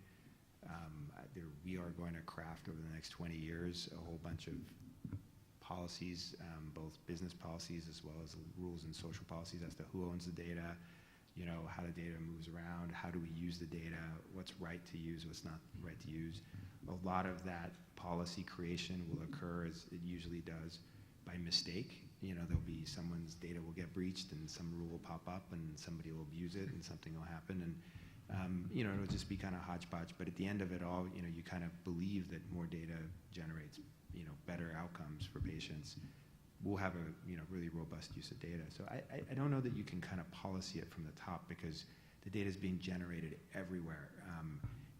We are going to craft over the next 20 years a whole bunch of policies, both business policies as well as rules and social policies as to who owns the data, how the data moves around, how do we use the data, what's right to use, what's not right to use. A lot of that policy creation will occur, as it usually does, by mistake. There'll be someone's data will get breached and some rule will pop up and somebody will abuse it and something will happen. And, it'll just be kind of hodgepodge. But at the end of it all, you kind of believe that more data generates, better outcomes for patients. We'll have a, really robust use of data. So I don't know that you can kind of policy it from the top, because the data is being generated everywhere.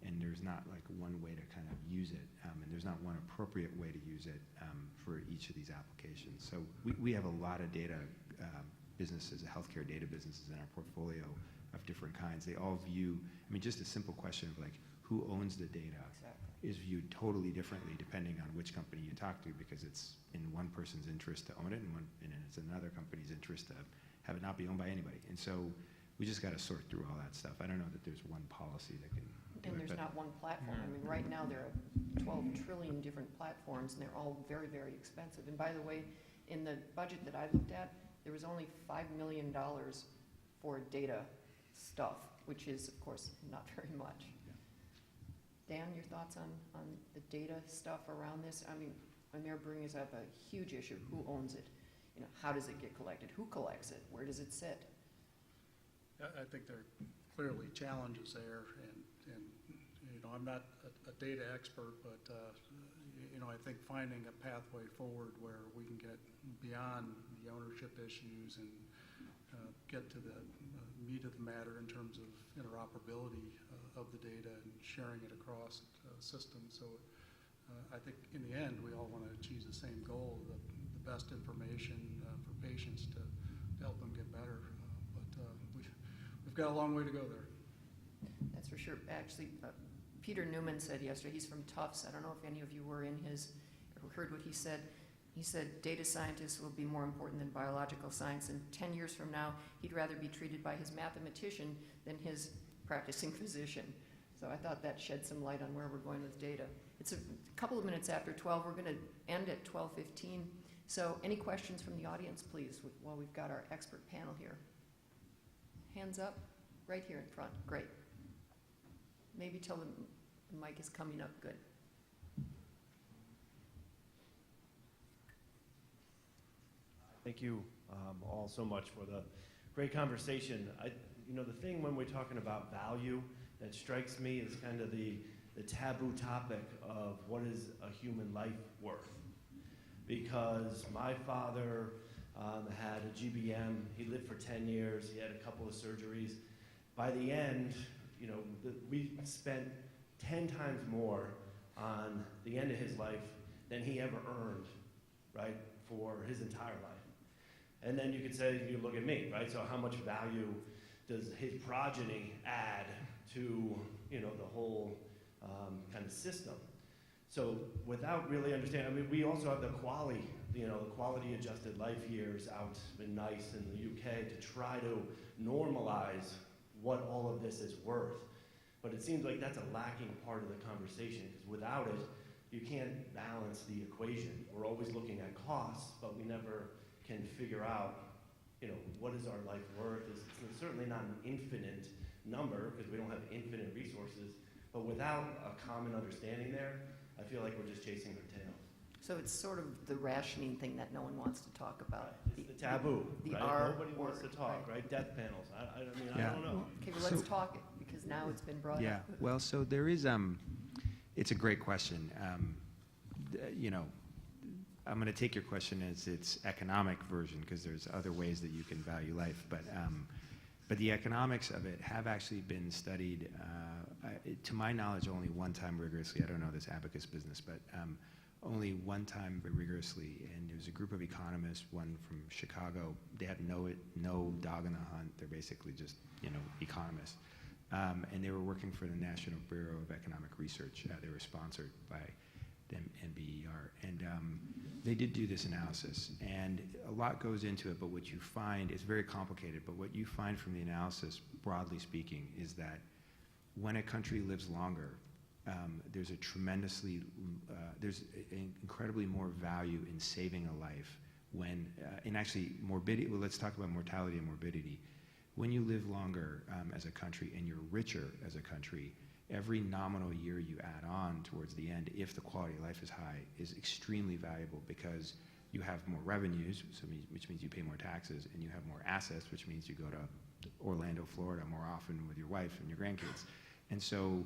And there's not like one way to kind of use it, and there's not one appropriate way to use it for each of these applications. So we have a lot of data businesses, healthcare data businesses in our portfolio of different kinds. They all view, just a simple question of like, who owns the data is viewed totally differently depending on which company you talk to, because it's in one person's interest to own it, and it's another company's interest to have it not be owned by anybody. And so we just got to sort through all that stuff. I don't know that there's one policy that can do And it. there's not one platform. Right now there are 12 trillion different platforms, and they're all very, very expensive. And by the way, in the budget that I looked at, there was only $5 million for data stuff, which is, of course, not very much. Dan, your thoughts on the data stuff around this? Amir brings up a huge issue. Who owns it? How does it get collected? Who collects it? Where does it sit? I think there are clearly challenges there, and I'm not a data expert, but I think finding a pathway forward where we can get beyond the ownership issues and get to the meat of the matter in terms of interoperability of the data and sharing it across systems. So I think in the end, we all want to achieve the same goal, the best information for patients to help them get better. But we've got a long way to go there. That's for sure. Actually, Peter Newman said yesterday, he's from Tufts. I don't know if any of you were in his, or heard what he said. He said data scientists will be more important than biological science, and 10 years from now, he'd rather be treated by his mathematician than his practicing physician. So I thought that shed some light on where we're going with data. It's a couple of minutes after 12. We're going to end at 12:15. So any questions from the audience, please, while we've got our expert panel here. Hands up, right here in front. Great. Maybe till the mic is coming up. Good. Thank you all so much for the great conversation. The thing when we're talking about value that strikes me is kind of the taboo topic of what is a human life worth. Because my father had a GBM, he lived for 10 years, he had a couple of surgeries. By the end, we spent 10 times more on the end of his life than he ever earned, right, for his entire life. And then you could say, you look at me, right? So how much value does his progeny add to, the whole kind of system? So without really understanding, we also have the quality adjusted life years out in NICE in the UK to try to normalize what all of this is worth. But it seems like that's a lacking part of the conversation, because without it, you can't balance the equation. We're always looking at costs, but we never can figure out, what is our life worth? It's certainly not an infinite number, because we don't have infinite resources, but without a common understanding there, I feel like we're just chasing our tail. So it's sort of the rationing thing that no one wants to talk about. It's the taboo, the right? R Nobody wants to word, talk, right? Death panels. I don't know. Okay, well, let's talk it, because now it's been brought Yeah, up. well, so there is, it's a great question. I'm going to take your question as its economic version, because there's other ways that you can value life. But the economics of it have actually been studied, to my knowledge, only one time rigorously. I don't know this abacus business, but only one time rigorously. And there was a group of economists, one from Chicago. They had no dog in the hunt. They're basically just, economists. And they were working for the National Bureau of Economic Research. They were sponsored by NBER. And they did do this analysis. And a lot goes into it, but what you find is very complicated. But what you find from the analysis, broadly speaking, is that when a country lives longer, there's incredibly more value in saving a life when, and actually morbidity, well, let's talk about mortality and morbidity. when you live longer as a country and you're richer as a country, every nominal year you add on towards the end, if the quality of life is high, is extremely valuable because you have more revenues, which means you pay more taxes, and you have more assets, which means you go to Orlando, Florida more often with your wife and your grandkids. And so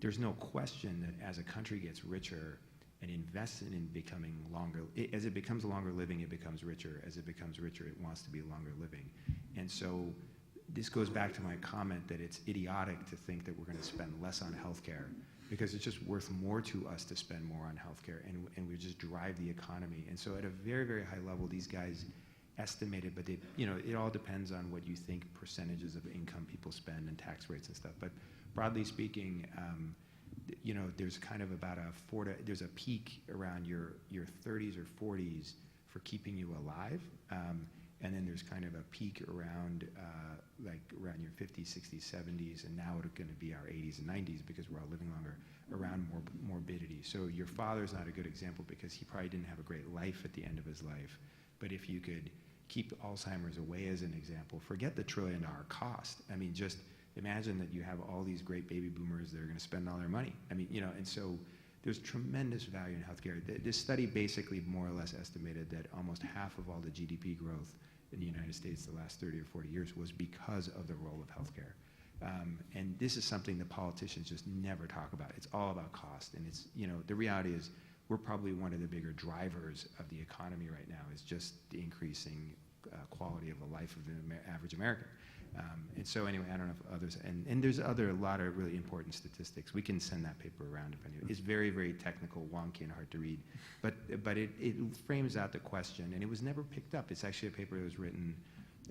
there's no question that as a country gets richer and invests in becoming longer, as it becomes longer living, it becomes richer. As it becomes richer, it wants to be longer living. And so this goes back to my comment that it's idiotic to think that we're going to spend less on healthcare, because it's just worth more to us to spend more on healthcare, and we just drive the economy. And so at a very, very high level, these guys estimated, but they, it all depends on what you think percentages of income people spend and tax rates and stuff. But broadly speaking, there's kind of about there's a peak around your 30s or 40s for keeping you alive. And then there's kind of a peak around around your 50s, 60s, 70s, and now it's going to be our 80s and 90s because we're all living longer, around morbidity. So your father's not a good example because he probably didn't have a great life at the end of his life. But if you could keep Alzheimer's away as an example, forget the $1 trillion cost. I mean, just imagine that you have all these great baby boomers that are going to spend all their money. I mean, and so there's tremendous value in healthcare. This study basically more or less estimated that almost half of all the GDP growth in the United States the last 30 or 40 years was because of the role of healthcare. And this is something that politicians just never talk about. It's all about cost. And it's, the reality is we're probably one of the bigger drivers of the economy right now, is just the increasing quality of the life of the average American. And so anyway, I don't know if others, and there's a lot of really important statistics. We can send that paper around if anyone. It's very, very technical, wonky, and hard to read. But it frames out the question, and it was never picked up. It's actually a paper that was written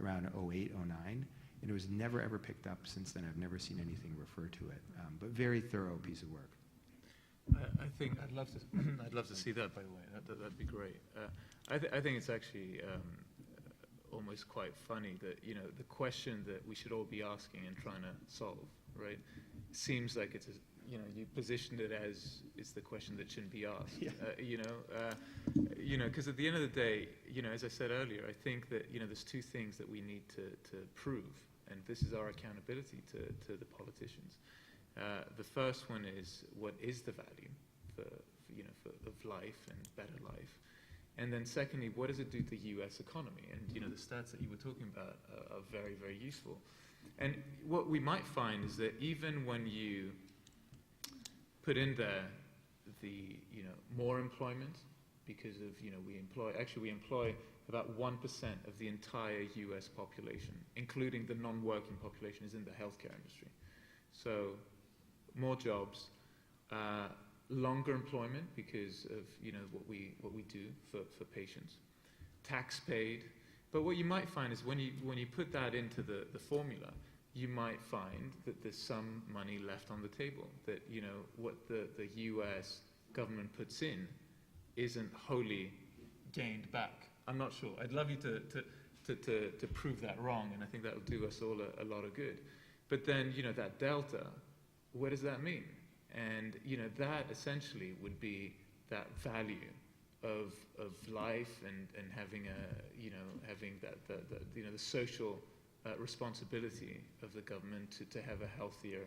around 08, 09, and it was never, ever picked up since then. I've never seen anything refer to it. But very thorough piece of work. I think I'd love to see that, by the way. That'd be great. I think it's actually almost quite funny that the question that we should all be asking and trying to solve, right? Seems like it's you positioned it as it's the question that shouldn't be asked. Yeah. Because at the end of the day, as I said earlier, I think that there's two things that we need to prove, and this is our accountability to the politicians. The first one is, what is the value of life and better life? And then secondly, what does it do to the U.S. economy? And the stats that you were talking about are very, very useful. And what we might find is that even when you put in there the more employment, because of we employ about 1% of the entire U.S. population, including the non-working population, is in the healthcare industry. So more jobs. Longer employment because of what we do for patients, tax paid. But what you might find is when you put that into the formula, you might find that there's some money left on the table. That what the U.S. government puts in isn't wholly gained back. I'm not sure. I'd love you to prove that wrong, and I think that will do us all a lot of good. But then that delta, what does that mean? And that essentially would be that value of life and having having that the social responsibility of the government to have a healthier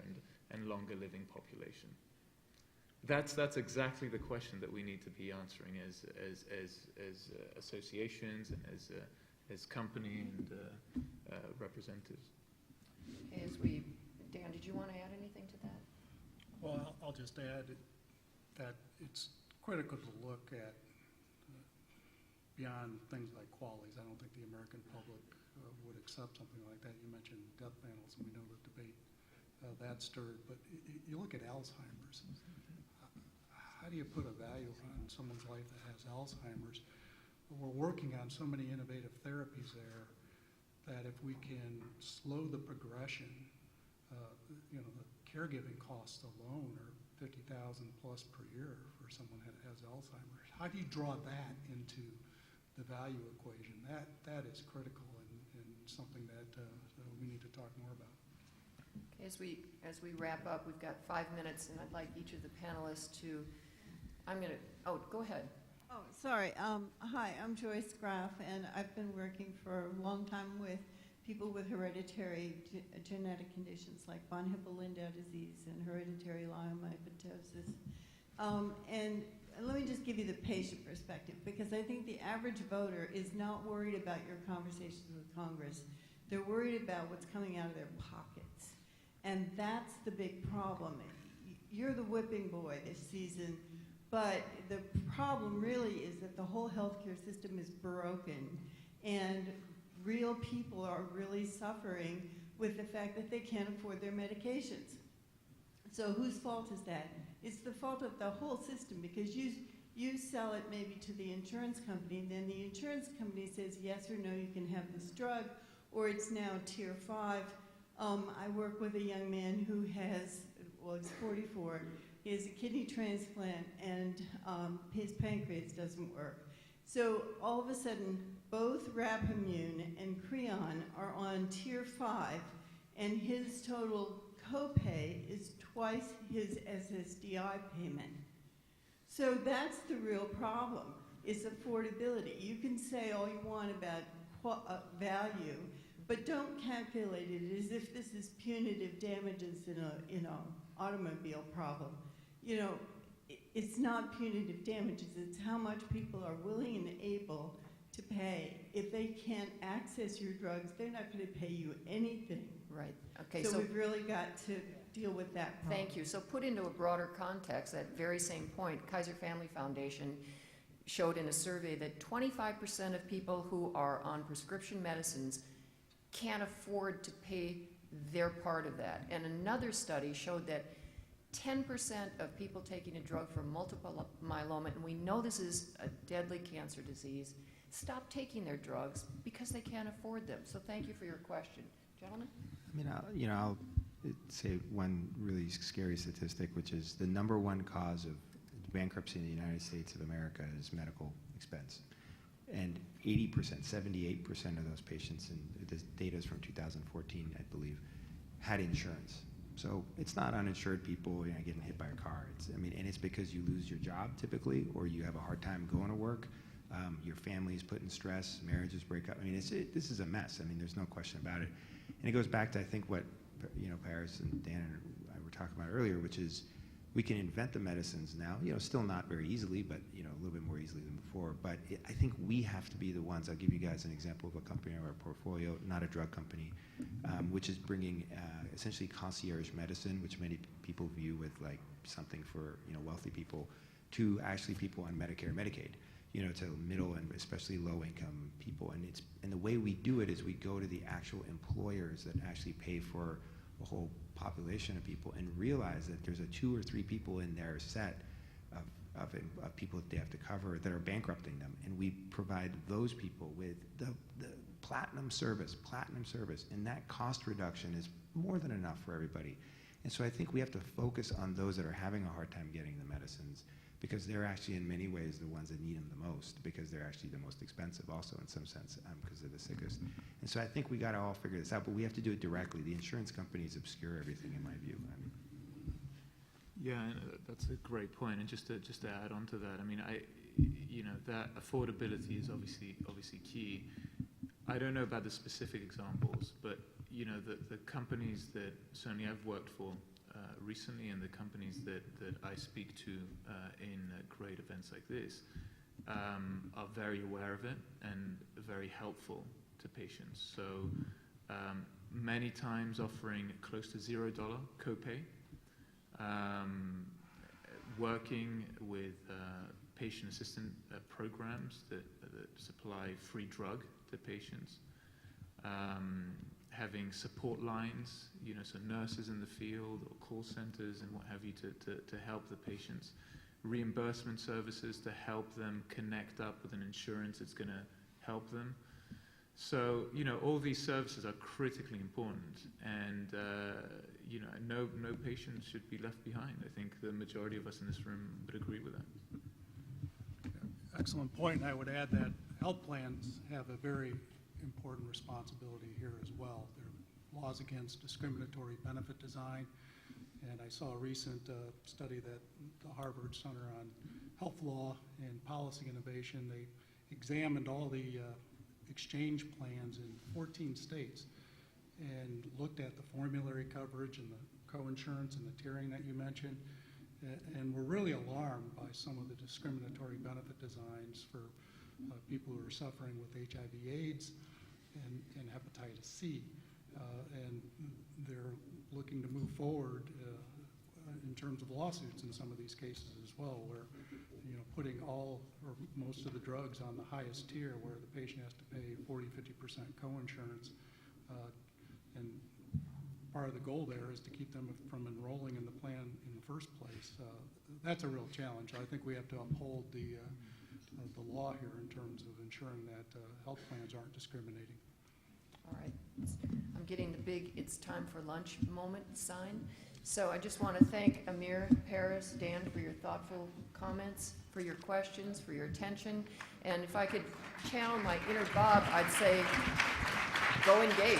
and longer living population. That's exactly the question that we need to be answering as associations and as company and representatives. Okay, Dan, did you want to add anything to that? Well, I'll just add that it's critical to look at beyond things like qualities. I don't think the American public would accept something like that. You mentioned death panels, and we know the debate that stirred. But you look at Alzheimer's. How do you put a value on someone's life that has Alzheimer's? We're working on so many innovative therapies there that if we can slow the progression, the caregiving costs alone are $50,000 plus per year for someone that has Alzheimer's. How do you draw that into the value equation? That is critical and something that we need to talk more about. Okay, as we wrap up, we've got 5 minutes, and I'd like each of the panelists to. Go ahead. Oh, sorry. Hi, I'm Joyce Graff, and I've been working for a long time with people with hereditary genetic conditions like von Hippel-Lindau disease and hereditary leiomyomatosis. And let me just give you the patient perspective, because I think the average voter is not worried about your conversations with Congress. They're worried about what's coming out of their pockets. And that's the big problem. You're the whipping boy this season, but the problem really is that the whole healthcare system is broken, and real people are really suffering with the fact that they can't afford their medications. So whose fault is that? It's the fault of the whole system, because you sell it maybe to the insurance company, and then the insurance company says yes or no, you can have this drug, or it's now tier 5. I work with a young man who has, well, he's 44. He has a kidney transplant, and his pancreas doesn't work. So all of a sudden, both Rapamune and Creon are on tier 5, and his total copay is twice his SSDI payment. So that's the real problem, is affordability. You can say all you want about value, but don't calculate it as if this is punitive damages in an automobile problem. You know, it's not punitive damages, it's how much people are willing and able to pay. If they can't access your drugs, they're not going to pay you anything. Right, okay, So so we've really got to deal with that problem. thank you. So put into a broader context, that very same point, Kaiser Family Foundation showed in a survey that 25% of people who are on prescription medicines can't afford to pay their part of that. And another study showed that 10% of people taking a drug for multiple myeloma, and we know this is a deadly cancer disease, stop taking their drugs because they can't afford them. So thank you for your question. Gentlemen? I mean, I'll say one really scary statistic, which is the #1 cause of bankruptcy in the United States of America is medical expense. And 80%, 78% of those patients, and this data is from 2014, I believe, had insurance. So it's not uninsured people, you know, getting hit by a car. And it's because you lose your job typically, or you have a hard time going to work. Your family is put in stress, marriages break up. I mean, this is a mess. I mean, there's no question about it. And it goes back to, I think, what, you know, Paris and Dan and I were talking about earlier, which is we can invent the medicines now, you know, still not very easily, but, you know, a little bit more easily than before. But I think we have to be the ones. I'll give you guys an example of a company in our portfolio, not a drug company, which is bringing essentially concierge medicine, which many people view with like something for, you know, wealthy people, to actually people on Medicare and Medicaid, you know, to middle and especially low income people. And the way we do it is we go to the actual employers that actually pay for a whole population of people and realize that there's 2 or 3 people in their set of people that they have to cover that are bankrupting them. And we provide those people with the platinum service, and that cost reduction is more than enough for everybody. And so I think we have to focus on those that are having a hard time getting the medicines, because they're actually in many ways the ones that need them the most, because they're actually the most expensive also in some sense, because they're the sickest. And so I think we got to all figure this out, but we have to do it directly. The insurance companies obscure everything, in my view. Yeah, and that's a great point. And just to add on to that, I mean, you know, that affordability is obviously key. I don't know about the specific examples, but you know, the companies that certainly I've worked for recently, and the companies that I speak to in great events like this are very aware of it and very helpful to patients. So many times offering close to $0 copay, working with patient assistance programs that supply free drug to patients, having support lines, you know, so nurses in the field or call centers and what have you to help the patients, reimbursement services to help them connect up with an insurance that's going to help them. So, you know, all these services are critically important, and you know, no patient should be left behind. I think the majority of us in this room would agree with that. Excellent point, and I would add that health plans have a very important responsibility here as well. There are laws against discriminatory benefit design, and I saw a recent study that the Harvard Center on Health Law and Policy Innovation, they examined all the exchange plans in 14 states and looked at the formulary coverage and the coinsurance and the tiering that you mentioned, and we're really alarmed by some of the discriminatory benefit designs for people who are suffering with HIV/AIDS and hepatitis C. And they're looking to move forward in terms of lawsuits in some of these cases as well, where putting all or most of the drugs on the highest tier, where the patient has to pay 40–50% coinsurance, and part of the goal there is to keep them from enrolling in the plan in the first place. That's a real challenge. I think we have to uphold the law here in terms of ensuring that health plans aren't discriminating. All right. I'm getting the big "it's time for lunch" moment sign. So I just want to thank Amir, Paris, Dan for your thoughtful comments, for your questions, for your attention. And if I could channel my inner Bob, I'd say, go engage.